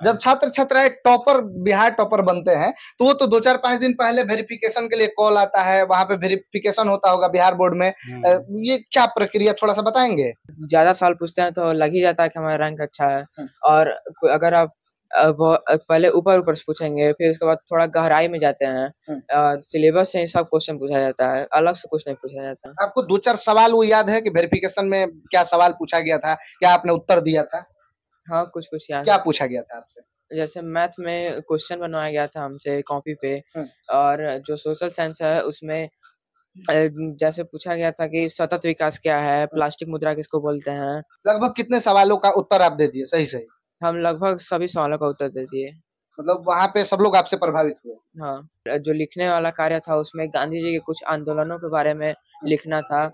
जब छात्र छात्राएं टॉपर बिहार टॉपर बनते हैं तो वो तो 2-4-5 दिन पहले वेरिफिकेशन के लिए कॉल आता है, वहां पे वेरिफिकेशन होता होगा बिहार बोर्ड में। ये क्या प्रक्रिया थोड़ा सा बताएंगे? ज्यादा साल पूछते हैं तो लग ही जाता है कि हमारा रैंक अच्छा है। और अगर आप पहले ऊपर ऊपर से पूछेंगे, फिर उसके बाद थोड़ा गहराई में जाते हैं, सिलेबस से ही सब क्वेश्चन पूछा जाता है, अलग से कुछ नहीं पूछा जाता। आपको 2-4 सवाल वो याद है कि वेरिफिकेशन में क्या सवाल पूछा गया था, क्या आपने उत्तर दिया था? हाँ, कुछ कुछ याद क्या है। पूछा गया था आपसे? जैसे मैथ में क्वेश्चन बनवाया गया था हमसे कॉपी पे, और जो सोशल साइंस है उसमें जैसे पूछा गया था कि सतत विकास क्या है, प्लास्टिक मुद्रा किसको बोलते हैं। लगभग कितने सवालों का उत्तर आप दे दिए सही सही? हम लगभग सभी सवालों का उत्तर दे दिए। मतलब वहां पे सब लोग आपसे प्रभावित हुए? हाँ, जो लिखने वाला कार्य था उसमें गांधी जी के कुछ आंदोलनों के बारे में लिखना था,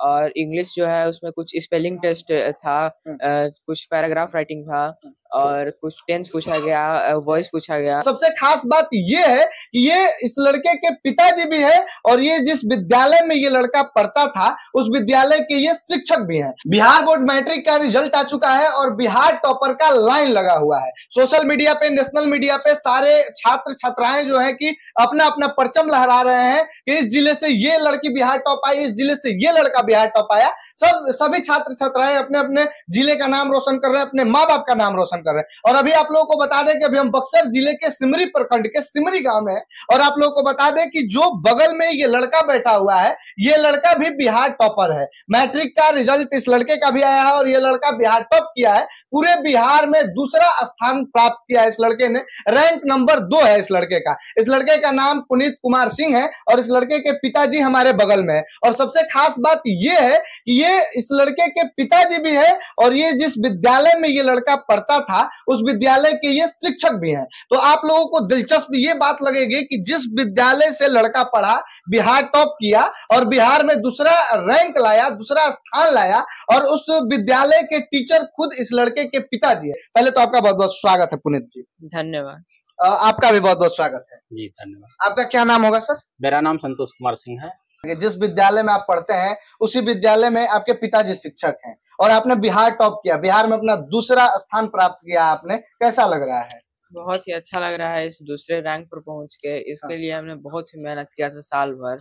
और इंग्लिश जो है उसमें कुछ स्पेलिंग टेस्ट था, कुछ पैराग्राफ राइटिंग था, और कुछ टेंस पूछा गया, वॉइस पूछा गया। सबसे खास बात ये है कि ये इस लड़के के पिताजी भी है, और ये जिस विद्यालय में ये लड़का पढ़ता था उस विद्यालय के ये शिक्षक भी हैं। बिहार बोर्ड मैट्रिक का रिजल्ट आ चुका है और बिहार टॉपर का लाइन लगा हुआ है। सोशल मीडिया पे, नेशनल मीडिया पे सारे छात्र छात्राएं जो है कि अपना अपना परचम लहरा रहे हैं कि इस जिले से ये लड़की बिहार टॉप आई, इस जिले से ये लड़का बिहार टॉप आया। सभी छात्र छात्राएं अपने अपने जिले का नाम रोशन कर रहे हैं, अपने माँ बाप का नाम रोशन कर रहे हैं। और अभी आप लोगों को बता दें कि अभी हम बक्सर जिले के सिमरी प्रखंड के सिमरी गांव में है, और आप लोगों को बता दें कि जो बगल में ये लड़का बैठा हुआ है, ये लड़का भी बिहार टॉपर है। मैट्रिक का रिजल्ट इस लड़के का भी आया है और ये लड़का बिहार टॉप किया है। पूरे बिहार में दूसरा स्थान प्राप्त किया है इस लड़के ने। रैंक नंबर 2 है इस लड़के का। इस लड़के का नाम पुनीत कुमार सिंह है और इस लड़के के पिताजी हमारे बगल में है। और सबसे खास बात ये है कि ये इस लड़के के पिताजी भी है, और ये जिस विद्यालय में ये लड़का पढ़ता था उस विद्यालय के ये शिक्षक भी हैं। तो आप लोगों को दिलचस्प ये बात लगेगी कि जिस विद्यालय से लड़का पढ़ा, बिहार टॉप किया और बिहार में दूसरा रैंक लाया, दूसरा स्थान लाया, और उस विद्यालय के टीचर खुद इस लड़के के पिताजी है। पहले तो आपका बहुत बहुत स्वागत है पुनीत जी। धन्यवाद। आपका भी बहुत बहुत स्वागत है जी। धन्यवाद। आपका क्या नाम होगा सर? मेरा नाम संतोष कुमार सिंह है। जिस विद्यालय में आप पढ़ते हैं उसी विद्यालय में आपके पिताजी शिक्षक हैं और आपने बिहार टॉप किया, बिहार में अपना दूसरा स्थान प्राप्त किया आपने, कैसा लग रहा है? बहुत ही अच्छा लग रहा है इस दूसरे रैंक पर पहुंच के। इसके लिए हमने बहुत ही मेहनत किया था साल भर,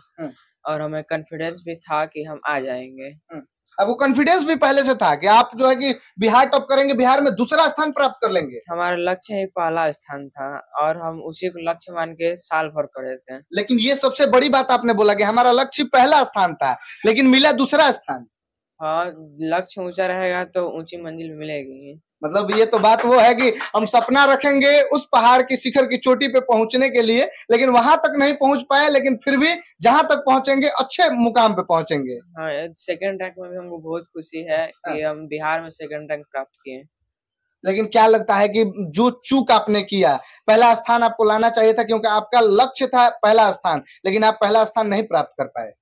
और हमें कॉन्फिडेंस भी था कि हम आ जाएंगे। अब वो कॉन्फिडेंस भी पहले से था कि आप जो है कि बिहार टॉप करेंगे, बिहार में दूसरा स्थान प्राप्त कर लेंगे? हमारा लक्ष्य ही पहला स्थान था और हम उसी को लक्ष्य मान के साल भर पढ़े थे। लेकिन ये सबसे बड़ी बात आपने बोला कि हमारा लक्ष्य पहला स्थान था लेकिन मिला दूसरा स्थान। हाँ, लक्ष्य ऊंचा रहेगा तो ऊंची मंजिल मिलेगी। मतलब ये तो बात वो है कि हम सपना रखेंगे उस पहाड़ की शिखर की चोटी पे पहुंचने के लिए, लेकिन वहां तक नहीं पहुंच पाए, लेकिन फिर भी जहां तक पहुंचेंगे अच्छे मुकाम पे पहुंचेंगे। हाँ, सेकंड रैंक में भी हमको बहुत खुशी है कि हम बिहार में सेकंड रैंक प्राप्त किए। लेकिन क्या लगता है कि जो चूक आपने किया, पहला स्थान आपको लाना चाहिए था क्योंकि आपका लक्ष्य था पहला स्थान, लेकिन आप पहला स्थान नहीं प्राप्त कर पाए?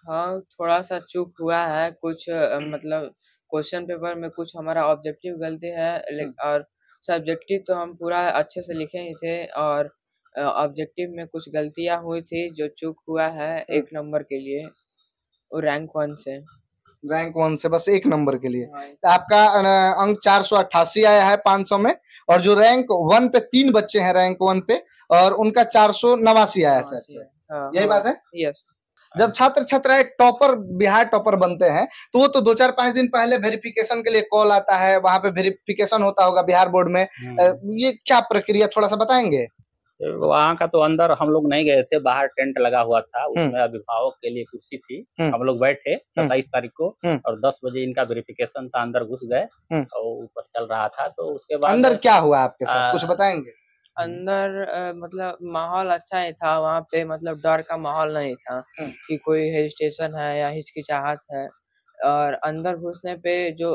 हाँ, थोड़ा सा चूक हुआ है कुछ, मतलब क्वेश्चन पेपर में कुछ हमारा ऑब्जेक्टिव गलती है, और सब्जेक्टिव तो हम पूरा अच्छे से लिखे ही थे, और ऑब्जेक्टिव में कुछ गलतियां हुई थी जो चूक हुआ है 1 नंबर के लिए, और रैंक 1 से। रैंक 1 से बस 1 नंबर के लिए। तो आपका अंक 488 आया है 500 में, और जो रैंक 1 पे 3 बच्चे हैं रैंक 1 पे, और उनका 489 आया सच है? यही बात है? यस। जब छात्र छात्राएं टॉपर बिहार टॉपर बनते हैं तो वो तो 2-4-5 दिन पहले वेरिफिकेशन के लिए कॉल आता है, वहां पे वेरिफिकेशन होता होगा बिहार बोर्ड में। ये क्या प्रक्रिया थोड़ा सा बताएंगे? वहाँ का तो अंदर हम लोग नहीं गए थे, बाहर टेंट लगा हुआ था, उसमें अभिभावक के लिए कुर्सी थी, हम लोग बैठे 27 तारीख को, और 10 बजे इनका वेरिफिकेशन था, अंदर घुस गए और ऊपर चल रहा था। तो उसके बाद अंदर क्या हुआ आपके साथ, कुछ बताएंगे? अंदर मतलब माहौल अच्छा ही था वहाँ पे, मतलब डर का माहौल नहीं था कि कोई हेजिटेशन है या हिचकिचाहट है। और अंदर घुसने पे जो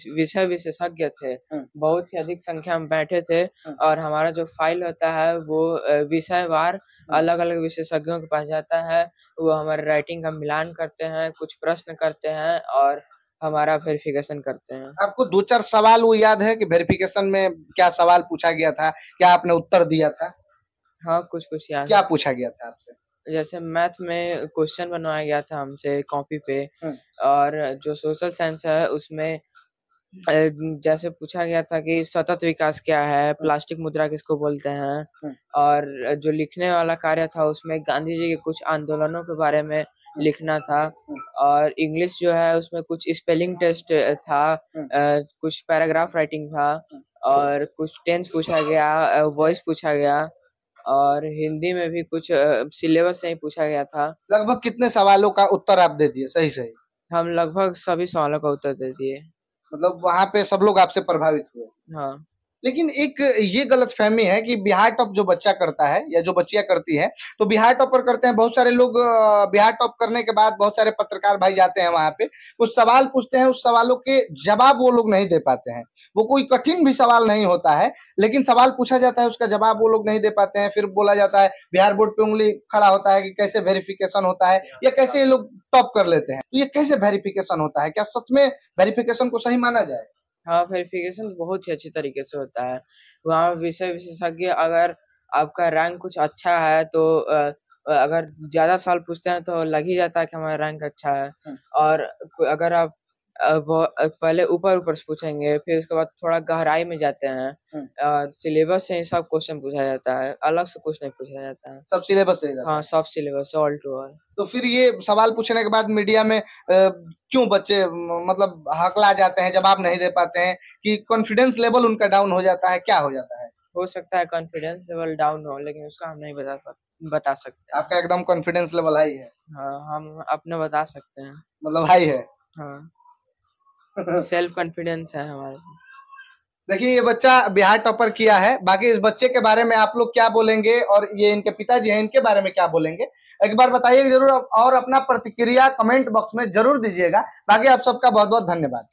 विषय विशेषज्ञ थे, बहुत ही अधिक संख्या में बैठे थे, और हमारा जो फाइल होता है वो विषयवार अलग-अलग विशेषज्ञों के पास जाता है। वो हमारे राइटिंग का मिलान करते हैं, कुछ प्रश्न करते हैं और हमारा वेरिफिकेशन करते हैं। आपको 2-4 सवाल वो याद है कि वेरिफिकेशन में क्या सवाल पूछा गया था, क्या आपने उत्तर दिया था? हाँ, कुछ कुछ याद है। क्या पूछा गया था आपसे? जैसे मैथ में क्वेश्चन बनवाया गया था हमसे कॉपी पे, और जो सोशल साइंस है उसमें जैसे पूछा गया था कि सतत विकास क्या है, प्लास्टिक मुद्रा किसको बोलते हैं, और जो लिखने वाला कार्य था उसमें गांधी जी के कुछ आंदोलनों के बारे में लिखना था, और इंग्लिश जो है उसमें कुछ स्पेलिंग टेस्ट था, कुछ पैराग्राफ राइटिंग था, और कुछ टेंस पूछा गया, वॉइस पूछा गया, और हिंदी में भी कुछ सिलेबस से ही पूछा गया था। लगभग कितने सवालों का उत्तर आप दे दिए सही सही? हम लगभग सभी सवालों का उत्तर दे दिए। मतलब वहां पे सब लोग आपसे प्रभावित हुए? हाँ। लेकिन एक ये गलतफहमी है कि बिहार टॉप जो बच्चा करता है या जो बच्चियां करती है, तो बिहार टॉपर करते हैं बहुत सारे लोग। बिहार टॉप करने के बाद बहुत सारे पत्रकार भाई जाते हैं वहां पे, कुछ सवाल पूछते हैं, उस सवालों के जवाब वो लोग नहीं दे पाते हैं। वो कोई कठिन भी सवाल नहीं होता है, लेकिन सवाल पूछा जाता है, उसका जवाब वो लोग नहीं दे पाते हैं। फिर बोला जाता है, बिहार बोर्ड पे उंगली खड़ा होता है कि कैसे वेरिफिकेशन होता है या कैसे ये लोग टॉप कर लेते हैं। तो ये कैसे वेरिफिकेशन होता है? क्या सच में वेरिफिकेशन को सही माना जाए? हाँ, वेरिफिकेशन बहुत ही अच्छी तरीके से होता है। वहाँ विषय विशेषज्ञ अगर आपका रैंक कुछ अच्छा है तो अगर ज़्यादा सवाल पूछते हैं तो लग ही जाता है कि हमारा रैंक अच्छा है। और अगर आप पहले ऊपर-ऊपर से पूछेंगे, फिर उसके बाद थोड़ा गहराई में जाते हैं, सिलेबस से ही सब क्वेश्चन पूछा जाता है, अलग से कुछ नहीं पूछा जाता है। सब सिलेबस से ही रहता है? हाँ, सब सिलेबस ऑल टू ऑल। तो फिर ये सवाल पूछने के बाद मीडिया में क्यों बच्चे मतलब हकला जाते हैं, जवाब नहीं दे पाते हैं, कि कॉन्फिडेंस लेवल उनका डाउन हो जाता है, क्या हो जाता है? हो सकता है कॉन्फिडेंस लेवल डाउन हो, लेकिन उसका हम नहीं बता सकते। आपका एकदम कॉन्फिडेंस लेवल हाई है? हाँ, हम अपना बता सकते हैं। मतलब हाई है? हाँ। सेल्फ कॉन्फिडेंस है हमारे। देखिए, ये बच्चा बिहार टॉपर किया है। बाकी इस बच्चे के बारे में आप लोग क्या बोलेंगे, और ये इनके पिताजी हैं, इनके बारे में क्या बोलेंगे, एक बार बताइए जरूर, और अपना प्रतिक्रिया कमेंट बॉक्स में जरूर दीजिएगा। बाकी आप सबका बहुत बहुत धन्यवाद।